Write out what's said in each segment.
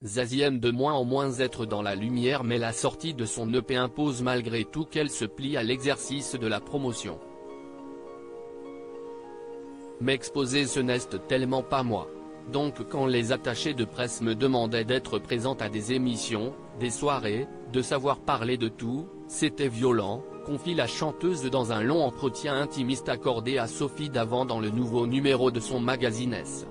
Zazie aime de moins en moins être dans la lumière, mais la sortie de son EP impose malgré tout qu'elle se plie à l'exercice de la promotion. M'exposer ce n'est tellement pas moi. Donc quand les attachés de presse me demandaient d'être présente à des émissions, des soirées, de savoir parler de tout, c'était violent, confie la chanteuse dans un long entretien intimiste accordé à Sophie Davant dans le nouveau numéro de son magazine S.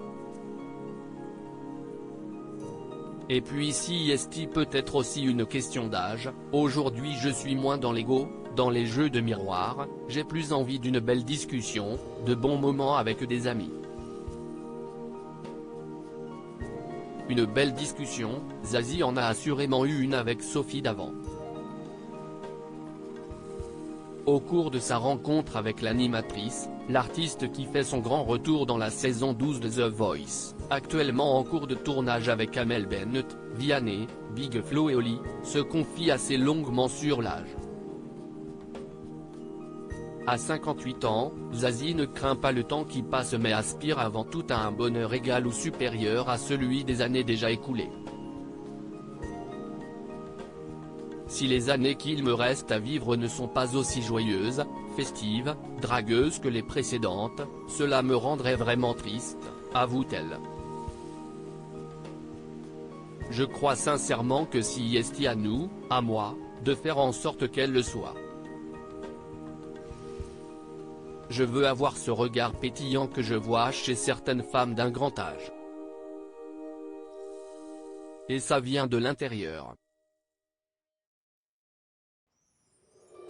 Et puis si est peut-être aussi une question d'âge, aujourd'hui je suis moins dans l'ego, dans les jeux de miroir, j'ai plus envie d'une belle discussion, de bons moments avec des amis. Une belle discussion, Zazie en a assurément eu une avec Sophie Davant. Au cours de sa rencontre avec l'animatrice, l'artiste qui fait son grand retour dans la saison 12 de The Voice, actuellement en cours de tournage avec Amel Bennett, Vianney, Big Flo et Oli, se confie assez longuement sur l'âge. À 58 ans, Zazie ne craint pas le temps qui passe mais aspire avant tout à un bonheur égal ou supérieur à celui des années déjà écoulées. Si les années qu'il me reste à vivre ne sont pas aussi joyeuses, festives, dragueuses que les précédentes, cela me rendrait vraiment triste, avoue-t-elle. Je crois sincèrement que si est à nous, à moi, de faire en sorte qu'elle le soit. Je veux avoir ce regard pétillant que je vois chez certaines femmes d'un grand âge. Et ça vient de l'intérieur.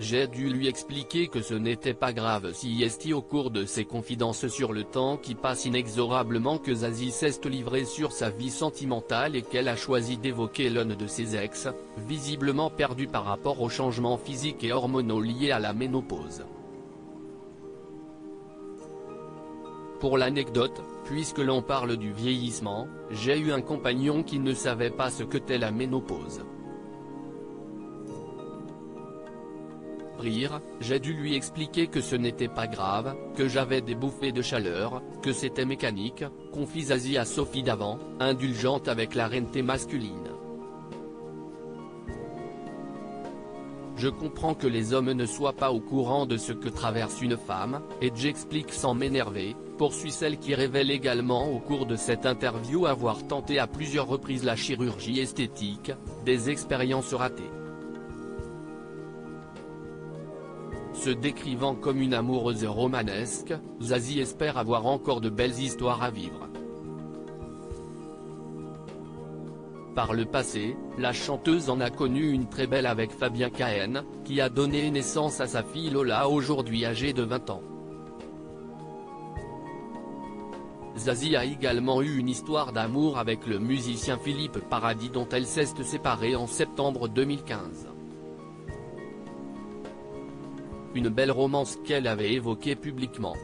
J'ai dû lui expliquer que ce n'était pas grave si est au cours de ses confidences sur le temps qui passe inexorablement que Zazie s'est livrée sur sa vie sentimentale et qu'elle a choisi d'évoquer l'un de ses ex, visiblement perdu par rapport aux changements physiques et hormonaux liés à la ménopause. Pour l'anecdote, puisque l'on parle du vieillissement, j'ai eu un compagnon qui ne savait pas ce qu'était la ménopause. Rire, j'ai dû lui expliquer que ce n'était pas grave, que j'avais des bouffées de chaleur, que c'était mécanique, confie Zazie à Sophie Davant, indulgente avec la reine masculine. Je comprends que les hommes ne soient pas au courant de ce que traverse une femme, et j'explique sans m'énerver, poursuit celle qui révèle également au cours de cette interview avoir tenté à plusieurs reprises la chirurgie esthétique, des expériences ratées. Se décrivant comme une amoureuse romanesque, Zazie espère avoir encore de belles histoires à vivre. Par le passé, la chanteuse en a connu une très belle avec Fabien Cahen, qui a donné naissance à sa fille Lola aujourd'hui âgée de 20 ans. Zazie a également eu une histoire d'amour avec le musicien Philippe Paradis dont elle s'est séparée en septembre 2015. Une belle romance qu'elle avait évoquée publiquement.